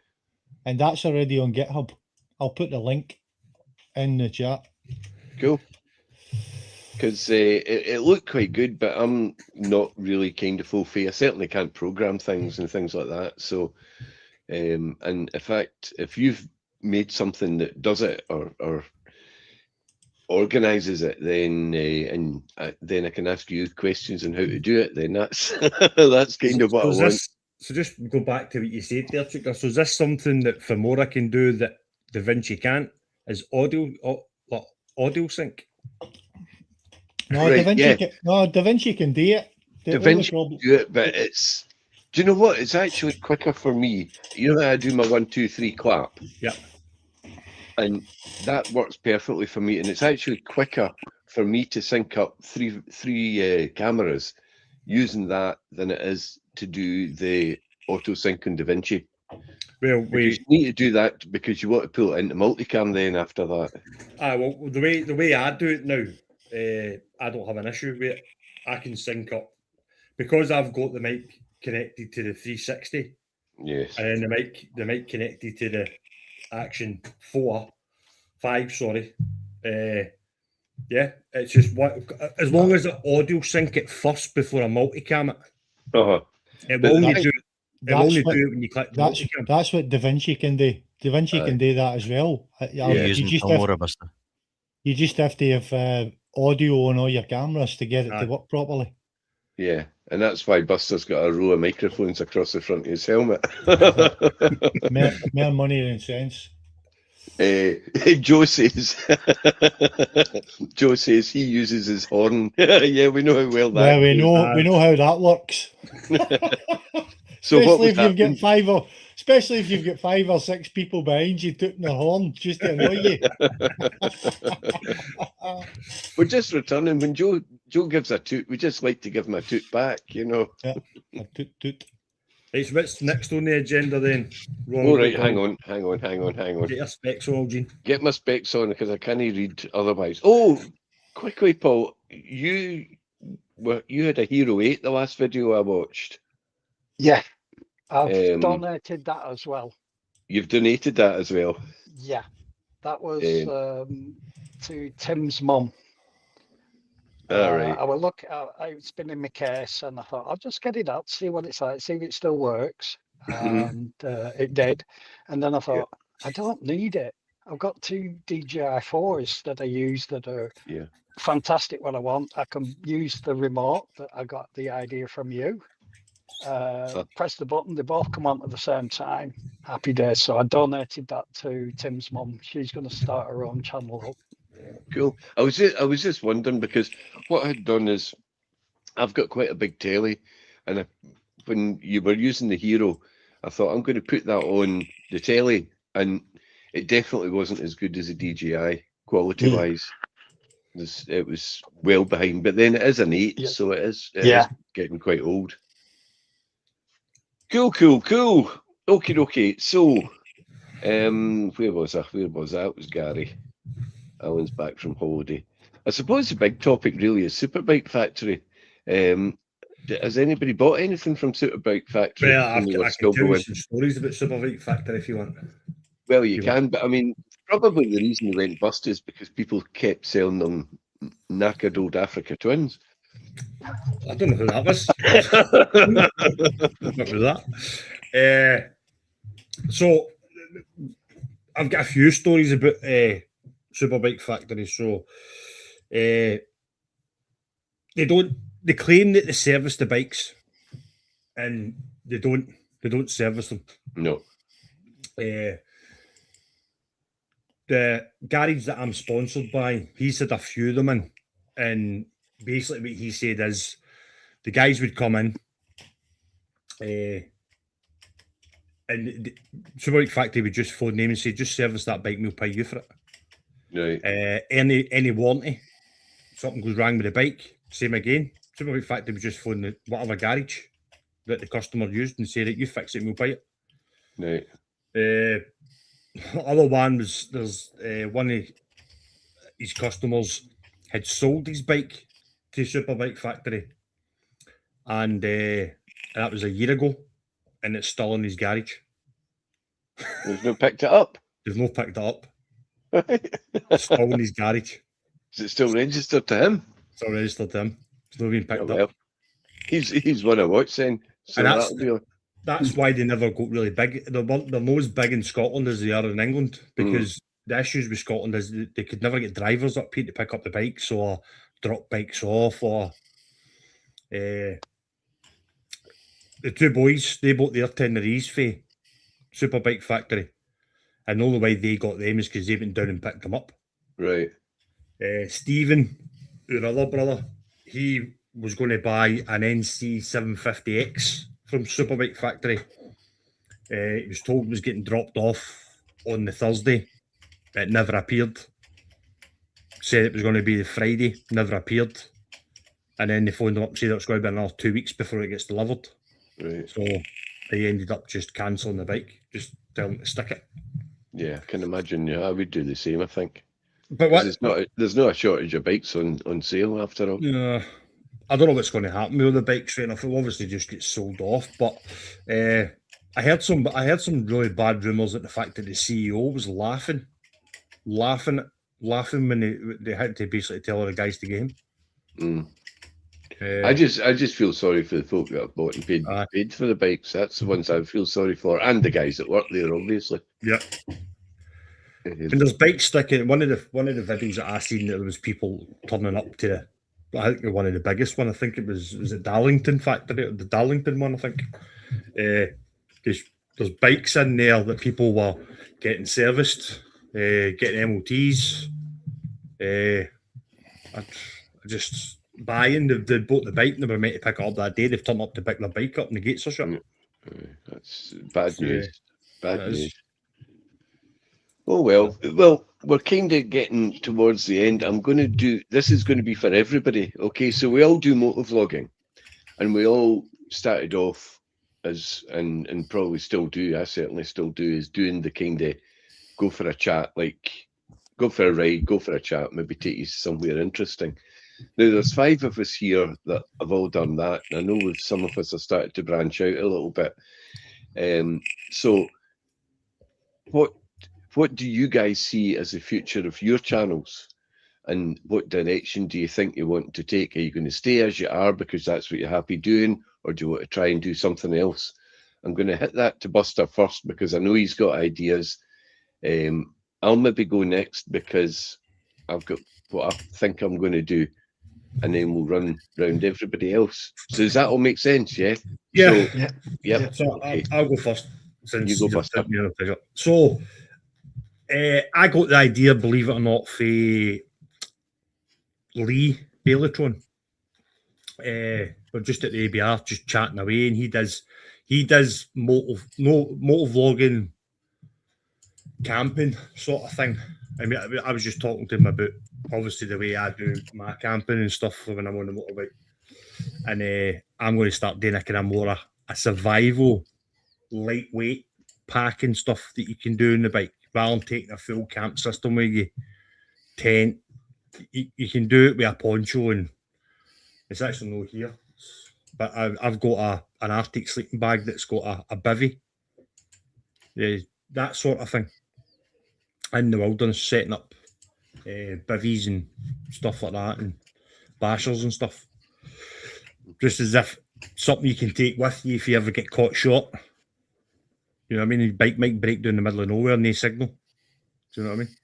And that's already on GitHub. I'll put the link in the chat. Cool. Because it looked quite good, but I'm not really kind of full fee. I certainly can't program things and things like that. So, and in fact, if you've made something that does it or organizes it, then then I can ask you questions on how to do it. Then that's that's kind of what I want. So just go back to what you said there, Chuka. So is this something that Filmora can do that DaVinci can't? Is audio sync? No, Right, DaVinci can do it. DaVinci can do it, but it's. Do you know what? It's actually quicker for me. You know how I do my 1, 2, 3 clap? Yeah. And that works perfectly for me. And it's actually quicker for me to sync up three cameras using that than it is to do the auto sync on DaVinci. Well, you need to do that because you want to pull it into multicam then after that. Well, the way I do it now, I don't have an issue with it. I can sync up because I've got the mic connected to the 360. Yes. And then the mic connected to the Action 5, sorry. Yeah, it's just as long as the audio sync it first before a multicam it. It will only do it when you click the multicam. That's what DaVinci can do. DaVinci can do that as well. You just have to have audio on all your cameras to get it to work properly. Yeah, and that's why Buster's got a row of microphones across the front of his helmet. more money than sense. Joe says he uses his horn. Yeah, we know how well that. Yeah, we know how that works. So especially if you've got 5 or 6 people behind you tooting their horn just to annoy you. We're just returning when Joe gives a toot. We just like to give him a toot back, you know. Yeah, a toot. Right, so what's next on the agenda then? All right, hang on. Get your specs on, Gene. Get my specs on because I can't read otherwise. Oh, quickly, Paul. You had a Hero 8 the last video I watched. Yeah, I've donated that as well. You've donated that as well? Yeah, that was to Tim's mum. All right. I will look. It's been in my case, and I thought I'll just get it out, see what it's like, see if it still works. And it did. And then I thought I don't need it. I've got 2 DJI 4s that I use that are fantastic when I want. I can use the remote that I got the idea from you. Press the button, they both come on at the same time. Happy days. So I donated that to Tim's mum. She's going to start her own channel up. Cool. I was just wondering because what I'd done is I've got quite a big telly, and when you were using the Hero, I thought I'm going to put that on the telly, and it definitely wasn't as good as a DJI quality wise. It was well behind, but then it is an 8, Yeah. so it is Yeah. getting quite old. Cool. Okay. So, where was I? It was Gary. Alan's back from holiday. I suppose the big topic really is Superbike Factory. Has anybody bought anything from Superbike Factory? Well, when they were I still can tell you going? some stories about Superbike Factory if you want. Well, you You can, but I mean, probably the reason they went bust is because people kept selling them knackered old Africa Twins. I don't know who that was. What was that? So I've got a few stories about Superbike Factory. So they claim that they service the bikes, and they don't service them. No. The garage that I'm sponsored by, he's had a few of them in, and basically what he said is the guys would come in, and the Superbike Factory would just phone them and say, just service that bike, we'll pay you for it. Right. Any warranty, something goes wrong with the bike, same again. Superbike Factory would just phone whatever garage that the customer used and say that you fix it and we'll pay it. Right. Other one was there's one of his customers had sold his bike to Superbike Factory, and that was a year ago, and it's still in his garage. They've not picked it up. They've not picked it up. Is It's still in his garage. it still registered to him? It's all registered to him. It's not been picked Oh, well. up. He's won a watch then. So And that's- that'll be That's why they never got really big. They're not as big in Scotland as they are in England, because the issues with Scotland is they could never get drivers up here to pick up the bikes or drop bikes off. Or the two boys, they bought their Teneries for Superbike Factory, and the only way they got them is because they went down and picked them up. right. Stephen, our other brother, he was going to buy an NC 750X from Superbike Factory. He was told it was getting dropped off on the Thursday. It never appeared. Said it was going to be the Friday, never appeared. And then they phoned him up and said it was going to be another 2 weeks before it gets delivered. Right. So they ended up just cancelling the bike, just telling them to stick it. Yeah, I can imagine. Yeah, I would do the same, I think. But 'Cause what? there's not a shortage of bikes on sale after all. I don't know what's going to happen with the bikes right enough. It obviously just gets sold off. But I heard some really bad rumours that the fact that the CEO was laughing when they had to basically tell the guys to get him. Mm. Uh, I just feel sorry for the folk that have bought and Aye. paid for the bikes. That's the ones I feel sorry for, and the guys that work there, obviously. yeah. And there's bikes sticking. One of the videos that I seen, there was people turning up to I think one of the biggest one. I think it was it Darlington Factory, the Darlington one. I think there's bikes in there that people were getting serviced, getting MOTs. I just buying. They bought the bike and they were meant to pick it up that day. They've turned up to pick their bike up and the gates are shut. That's bad news. Bad that is. news. Oh well. Well, we're kind of getting towards the end. This is going to be for everybody. Okay, so we all do motovlogging, and we all started off as and probably still do. I certainly still do. Is doing the kind of go for a chat, like go for a ride, go for a chat, maybe take you somewhere interesting. Now, there's 5 of us here that have all done that. And I know some of us have started to branch out a little bit. So what do you guys see as the future of your channels? And what direction do you think you want to take? Are you going to stay as you are because that's what you're happy doing? Or do you want to try and do something else? I'm going to hit that to Buster first because I know he's got ideas. I'll maybe go next because I've got what I think I'm going to do. And then we'll run round everybody else. So does that all make sense? Yeah. Yeah. So, yep. So Okay. I'll go first. Since You go you've first, given me the pleasure. So I got the idea, believe it or not, for Lee Baileytron. We're just at the ABR, just chatting away, and he does motovlogging, camping sort of thing. I mean, I was just talking to him about obviously the way I do my camping and stuff when I'm on the motorbike, and I'm going to start doing a kind of more a survival, lightweight packing stuff that you can do on the bike rather than taking a full camp system where you tent. You can do it with a poncho, and it's actually not here, but I've got an Arctic sleeping bag that's got a bivvy, that sort of thing, in the wilderness, setting up bivvies and stuff like that, and bashers and stuff, just as if something you can take with you if you ever get caught short. You know what I mean? Your bike might break down the middle of nowhere and no signal. Do you know what I mean?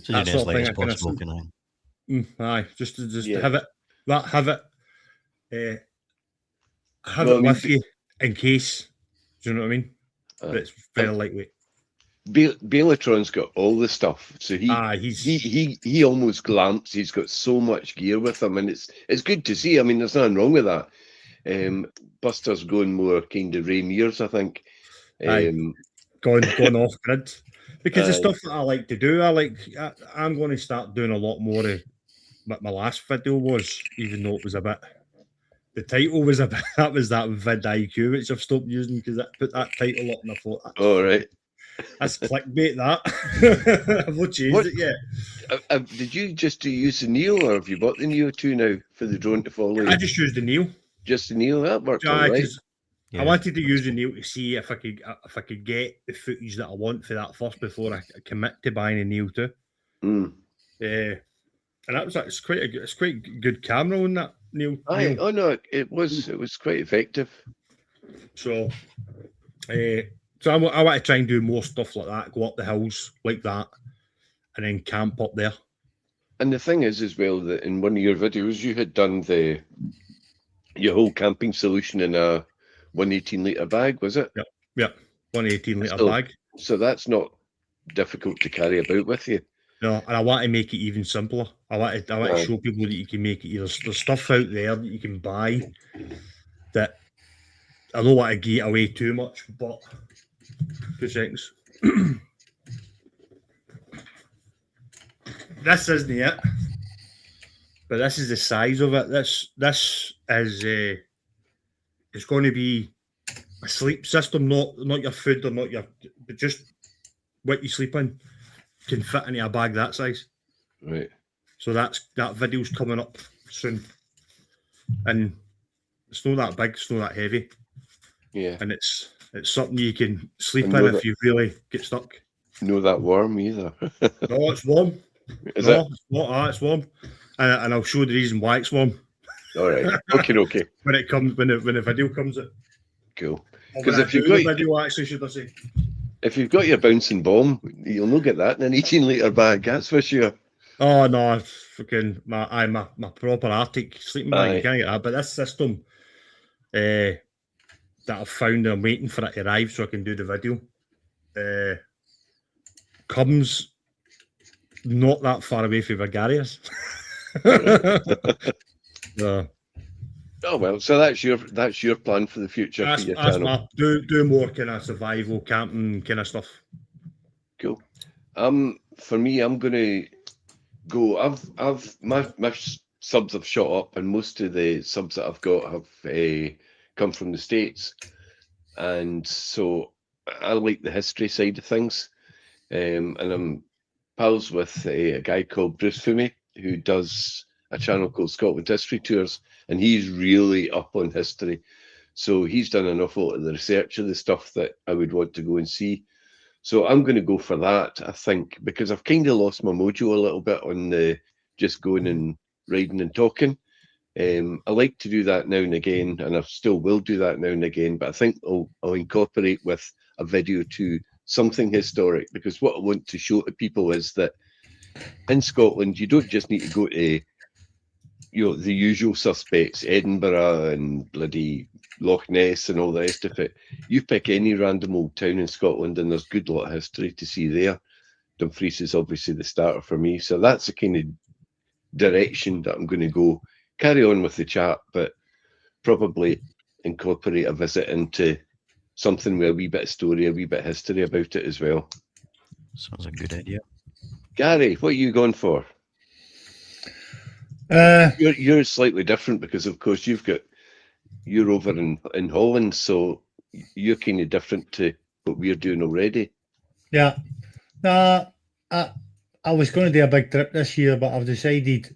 So That you sort as of light thing as I kinda possible, see. can I? Aye, just Yeah. have it Well, I mean, with you in case. Do you know what I mean? But it's very lightweight. Belatron's got all the stuff, so He's he almost glamps. He's got so much gear with him, and it's good to see. I mean, there's nothing wrong with that. Buster's going more kind of Ray Mears, I think. Aye. Going off grid, because the stuff that I like to do, I'm going to start doing a lot more of what my last video was, even though it was a bit. The title was a bit. That was that vidIQ, which I've stopped using because I put that title up and I thought, All right. that's clickbait. That I've not changed it yet. Did you just use the Neo, or have you bought the Neo 2 now for the drone to follow you? I just used the Neo. Just the Neo, that worked all Aye, right. 'cause I wanted to use the Neo to see if I could get the footage that I want for that first before I commit to buying a Neo 2. And that was it's quite a good camera on that Neo. Aye, oh no, it was quite effective. So, I want to try and do more stuff like that. Go up the hills like that, and then camp up there. And the thing is, as well, that in one of your videos you had done your whole camping solution in a 118-litre bag, was it? Yep. 118-litre So- bag. So that's not difficult to carry about with you. No, and I want to make it even simpler. I want to Aye. show people that you can make it. There's stuff out there that you can buy that I don't want to give it away too much, but 2 seconds. This isn't it, but this is the size of it. This is it's going to be a sleep system, not your food or not your, but just what you sleep in can fit into a bag that size. Right. So that video's coming up soon, and it's not that big, it's not that heavy, Yeah. and it's something you can sleep And in know if that- you really get stuck. No, that warm either. No, it's warm. Is no, it? it's not. It's warm, and I'll show the reason why it's warm All right. Okay. when it comes when the video comes out. Cool. Or 'Cause when if I you've do the got- video, actually, should I say? If you've got your bouncing bomb, you'll not get that in an 18-litre bag, that's for sure. Oh no, fucking my proper Arctic sleeping bag. Aye. You can't get that. But this system that I've found, and I'm waiting for it to arrive so I can do the video. Comes not that far away from Vagarius. No, Oh well, so that's your plan for the future that's for your that's channel. my do more kind of survival camping kind of stuff. Cool. For me, I'm gonna go. I've my subs have shot up, and most of the subs that I've got have come from the States, and so I like the history side of things. And I'm pals with a guy called Bruce Fumi, who does a channel called Scotland History Tours, and he's really up on history. So he's done an awful lot of the research of the stuff that I would want to go and see. So I'm going to go for that, I think, because I've kind of lost my mojo a little bit on the just going and riding and talking. I like to do that now and again, and I still will do that now and again, but I think I'll incorporate with a video to something historic, because what I want to show to people is that in Scotland, you don't just need to go to the usual suspects, Edinburgh and bloody Loch Ness and all the rest of it. You pick any random old town in Scotland and there's a good lot of history to see there. Dumfries is obviously the starter for me. So that's the kind of direction that I'm going to go. Carry on with the chat, but probably incorporate a visit into something with a wee bit of story, a wee bit of history about it as well. Sounds like a good idea. Gary, what are you going for? Uh, You're slightly different because, of course, you're over in Holland, so you're kind of different to what we're doing already. yeah. I was going to do a big trip this year, but I've decided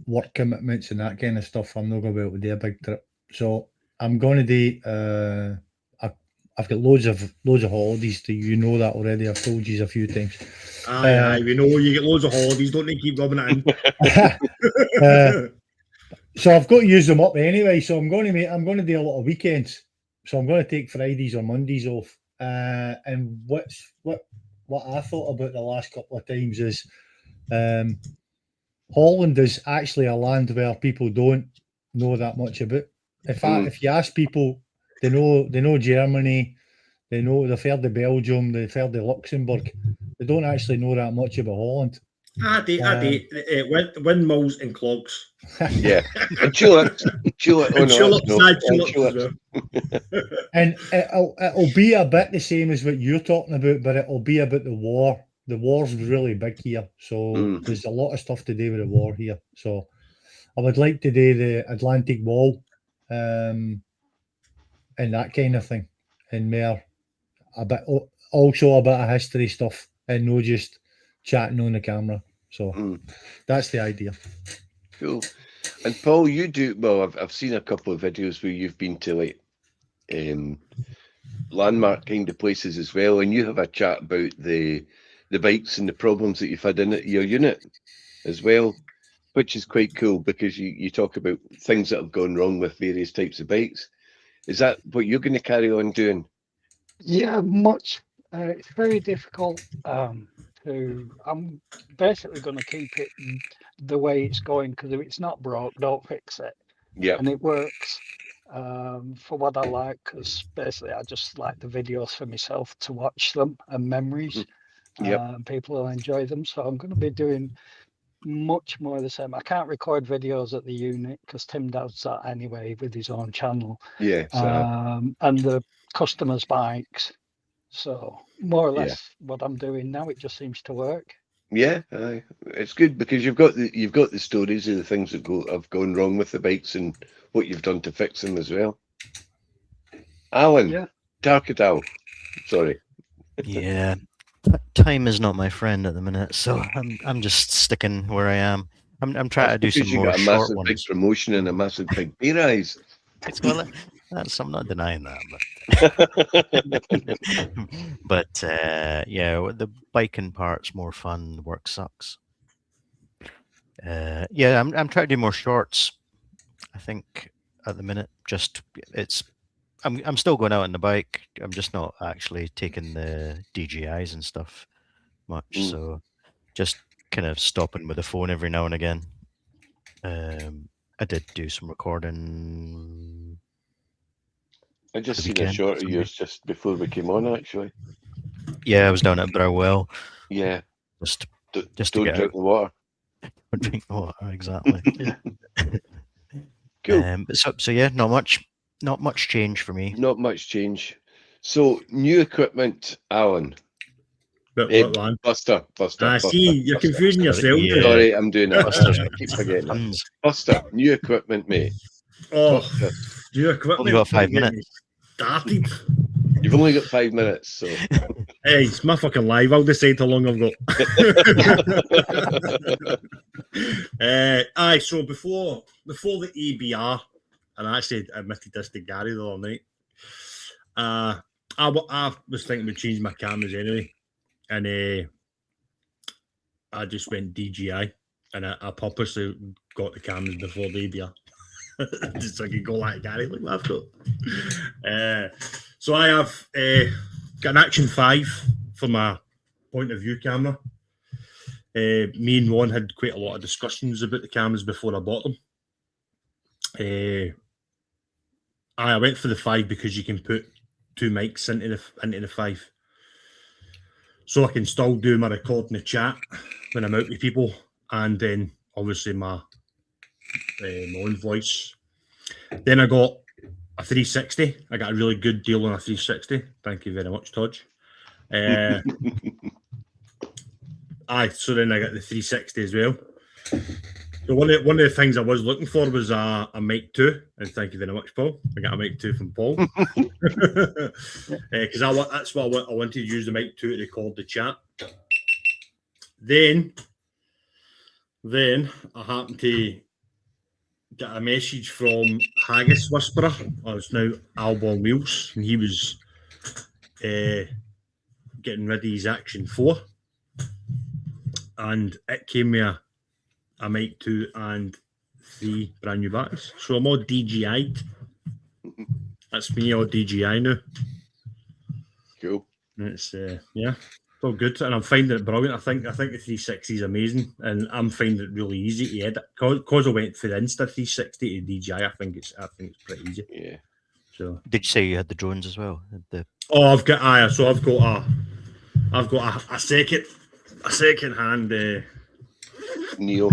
work commitments and that kind of stuff. I'm not going to be able to do a big trip, so I'm going to do. I've got loads of holidays. You know that already. I've told you a few times. Aye, we know you get loads of holidays. Don't need to keep rubbing it in. So I've got to use them up anyway. So I'm going to do a lot of weekends. So I'm going to take Fridays or Mondays off. And what I thought about the last couple of times is, Holland is actually a land where people don't know that much about. If you ask people, they know Germany, they've heard of Belgium, they've heard of Luxembourg. They don't actually know that much about Holland. I do. Windmills and clogs. Yeah, and tulips. And it'll be a bit the same as what you're talking about, but it'll be about the war. The war's really big here, so there's a lot of stuff to do with the war here. So I would like to do the Atlantic Wall, and that kind of thing, and more also a bit of history stuff, and not just chatting on the camera. So that's the idea. Cool. And Paul, you do well. I've seen a couple of videos where you've been to like landmark kind of places as well, and you have a chat about the bikes and the problems that you've had in your unit as well, which is quite cool because you talk about things that have gone wrong with various types of bikes. Is that what you're going to carry on doing? Yeah, much. It's very difficult. I'm basically going to keep it the way it's going, because if it's not broke, don't fix it. Yeah. And it works for what I like, because basically I just like the videos for myself to watch them and memories. People will enjoy them. So I'm going to be doing much more of the same. I can't record videos at the unit because Tim does that anyway with his own channel. Yeah. And the customers' bikes. So more or less what I'm doing now, it just seems to work. Yeah, it's good because you've got the stories of the things that have gone wrong with the bikes and what you've done to fix them as well. Alan, Darkadal, sorry. Yeah, time is not my friend at the minute, so I'm just sticking where I am. I'm trying to do some more short massive ones. big promotion and a massive big pay rise. Well, I'm not denying that, but the biking part's more fun. The work sucks. I'm trying to do more shorts. I think at the minute, I'm still going out on the bike. I'm just not actually taking the DJIs and stuff much. So just kind of stopping with the phone every now and again. I did do some recording. I just seen a short of yours just before we came on, actually. Yeah, I was down at Browell. Yeah. Just don't drink the water. Don't drink the water, exactly. Cool. So yeah, not much change for me. Not much change. So new equipment, Alan. Buster. I see, you're confusing yourself. Yeah. Sorry, I'm doing it. I keep forgetting it. Buster, new equipment, mate. Oh, new equipment. Only got 5 minutes. Started. You've only got 5 minutes, so. Hey, it's my fucking live. I'll decide how long I've got. So before the ABR, and I actually admitted this to Gary the other night, I was thinking to change my cameras anyway, and I just went DJI, and I purposely got the cameras before the ABR. Just so I could go like Gary, look what I've got. So I have got an Action 5 for my point of view camera. Me and Ron had quite a lot of discussions about the cameras before I bought them. I went for the 5 because you can put 2 mics into the 5. So I can still do my recording the chat when I'm out with people, and then obviously my own voice. Then I got a 360. I got a really good deal on a 360. Thank you very much, Todge. Aye, so then I got the 360 as well. So one of the things I was looking for was a mic 2, and thank you very much, Paul. I got a mic 2 from Paul because that's what I wanted to use the mic 2 to record the chat. Then I happened to get a message from Haggis Whisperer, or it's now Albon Wheels, and he was getting rid of his Action 4, and it came with a mic 2 and 3 brand new batteries. So I'm all DJI'd. That's me all DJI now. Cool. And it's yeah, it's all good, and I'm finding it brilliant. I think the 360 is amazing, and I'm finding it really easy to edit. Cause I went for the Insta360 to DJI. I think it's pretty easy. Yeah. So Did you say you had the drones as well? I've got a second hand Neo.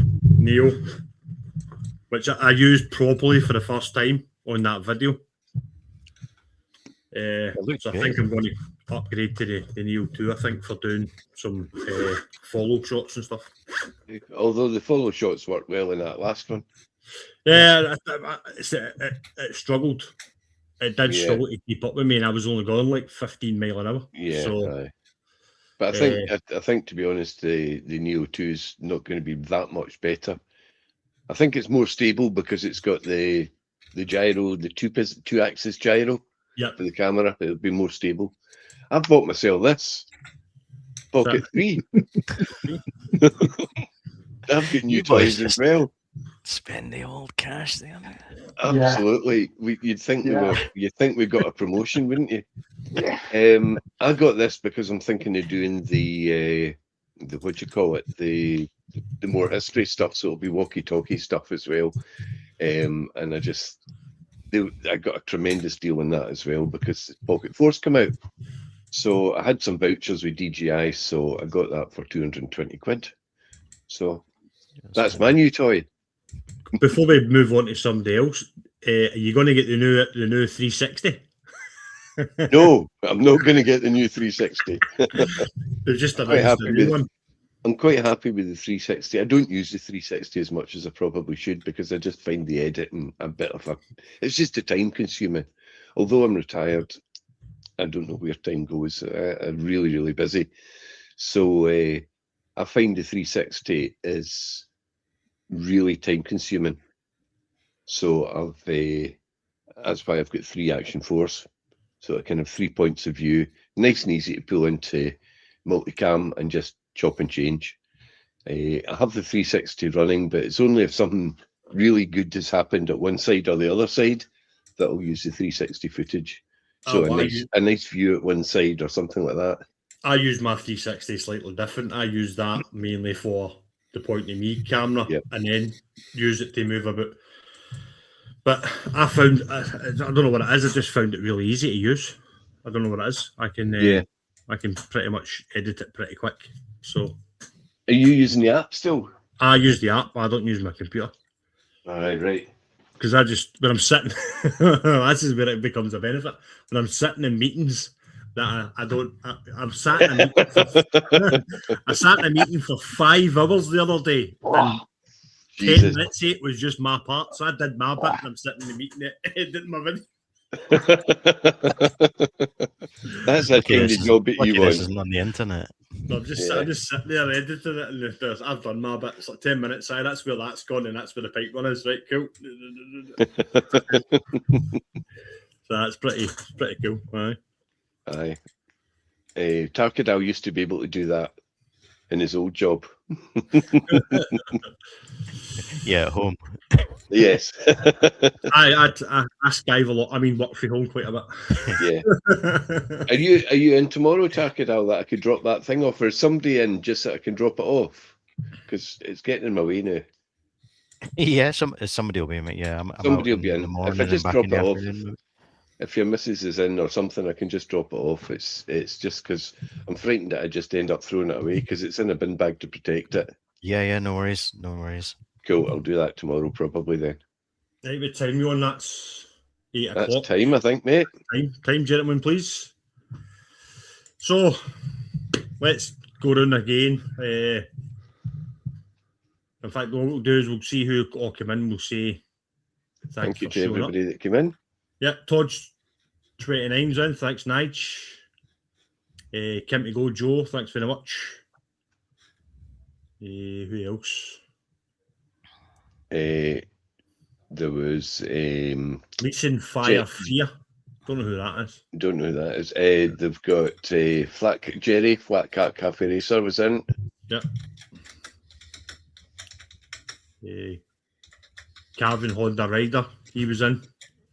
which I used properly for the first time on that video. looks So I good. think I'm going to upgrade to the Neo 2, I think, for doing some follow shots and stuff. Although the follow shots worked well in that last one. Yeah, it struggled. It did Yeah. struggle to keep up with me, and I was only going like 15 mile an hour. Yeah. So Aye. But I think to be honest, the Neo 2 is not going to be that much better. I think it's more stable because it's got the gyro, the two axis gyro Yep. for the camera. It'll be more stable. I've bought myself this Pocket 3. I've got new You boys toys as just- well. Spend the old cash there. Absolutely. You'd think we've got a promotion, wouldn't you? Yeah. I got this because I'm thinking of doing the what do you call it? The more history stuff, so it'll be walkie-talkie stuff as well. And I got a tremendous deal on that as well because Pocket 4's come out. So I had some vouchers with DJI, so I got that for 220 quid. So that's my new toy. before we move on to somebody else, are you going to get the new 360? No, I'm not going to get the new 360. They've just Quite announced happy the new with- one. I'm quite happy with the 360. I don't use the 360 as much as I probably should because I just find the editing a bit of it's just a time consuming. Although I'm retired, I don't know where time goes. I'm really, really busy. So I find the 360 is really time consuming. So that's why I've got 3 Action 4s. So I can have 3 points of view, nice and easy to pull into multicam and just chop and change. I have the 360 running, but it's only if something really good has happened at one side or the other side that I'll use the 360 footage. So a nice view at one side or something like that. I use my 360 slightly different. I use that mainly for the point of me camera, Yep. and then use it to move about. But I found, I don't know what it is, I just found it really easy to use. I don't know what it is. I can pretty much edit it pretty quick. So Are you using the app still? I use the app, but I don't use my computer. Right. Because when I'm sitting, this is where it becomes a benefit. When I'm sitting in meetings, I'm sat in a meeting. I sat in a meeting for 5 hours the other day. And 10 Jesus. minutes it was just my part. So I did my bit and I'm sitting in the meeting editing my video. That's a kind of job that Lucky you this want. isn't on the internet. I'm just sitting there editing it, and I've done my bit. It's like 10 minutes. That's where that's gone, and that's where the pipe one is. Right, cool. So that's pretty cool. Aye. Aye. Tarkadal used to be able to do that in his old job. Yeah, at home. Yes. I skive a lot. I mean, work from home quite a bit. Yeah. Are you in tomorrow, Tarkadal, that I could drop that thing off, or is somebody in just that I can drop it off? Because it's getting in my way now. Yeah, somebody will be in it. Yeah, I'm Somebody out will be in. the If morning I and just back drop in the it off, afternoon. if your missus is in or something, I can just drop it off. It's just because I'm frightened that I just end up throwing it away because it's in a bin bag to protect it. Yeah, no worries. Cool, I'll do that tomorrow probably then. Right, what time you on? That's 8 That's o'clock. time, I think, mate. Time, gentlemen, please. So let's go round again. In fact, what we'll do is we'll see who all come in. We'll say Thank you for to showing up. everybody that came in. Yep, Todd's 29's in. Thanks, Nige. Kim to go, Joe. Thanks very much. Who else? There was Leeson Fire Jet- Fear. Don't know who that is. don't know who that is. They've got Jerry Flat Cat Cafe Racer was in. Yep. Calvin Honda Rider. He was in.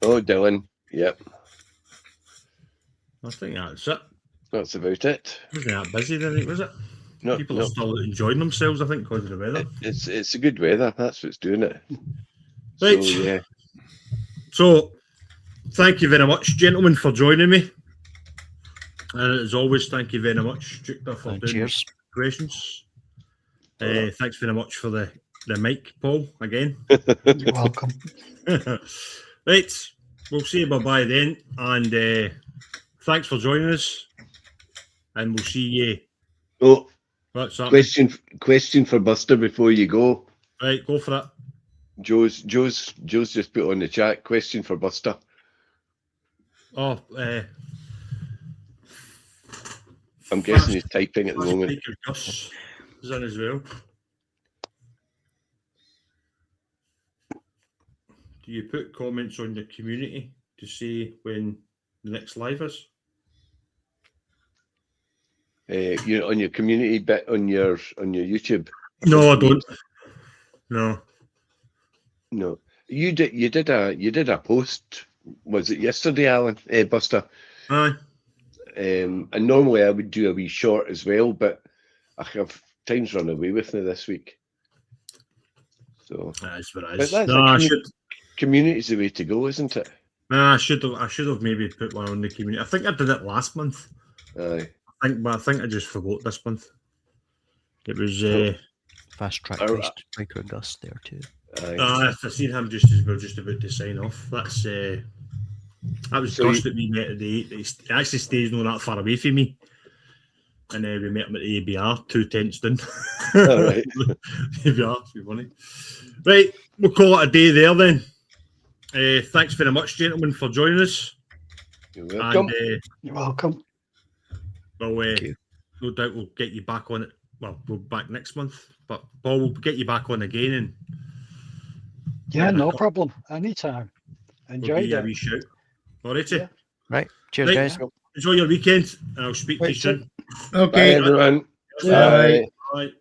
Oh, Dylan. Yep, I think that's it. that's about it. Wasn't that busy then, was it? No, People no, are still enjoying themselves, I think, because of the weather. it's a good weather. That's what's doing it. Right. So yeah, So, thank you very much, gentlemen, for joining me. And as always, thank you very much, Jukta, for doing Cheers. questions. Thanks very much for the mic, Paul, again. You're welcome. Right, we'll see you bye-bye then. And thanks for joining us. And we'll see you. oh, What's up? question for Buster before you go. Right, go for it. Joe's just put on the chat. Question for Buster. Oh, I'm guessing he's typing at the moment. Baker Gus is in as well. Do you put comments on the community to say when the next live is? You're on your community bit on your YouTube. No, I don't. No. No, you did a post. Was it yesterday, Alan? Buster. Aye. And normally I would do a wee short as well, but I have time's run away with me this week. So That's what it But is. that's No, a I commu- should. community's the way to go, isn't it? I should have maybe put one on the community. I think I did it last month. Aye. I think I just forgot this month. It was. Fast track Alright. raced Baker Gus there too. Aye. I've seen him just as well, just about to sign off. That's that was So Gus that we met at the. He actually stays not that far away from me, and we met him at the ABR 2 tents down. All right. ABR, it's funny. Right, we'll call it a day there then. Thanks very much, gentlemen, for joining us. You're welcome. And You're welcome. well, you. no doubt we'll get you back on it. Well, we'll be back next month, but Paul, we'll get you back on again, and Yeah, no problem. Anytime. we'll Enjoy give you a it. wee shout. All righty. Yeah. Right. Cheers, Right. guys. Enjoy your weekend, and I'll speak to you Right, soon. Bye, Okay. everyone. Yeah. Bye. Bye.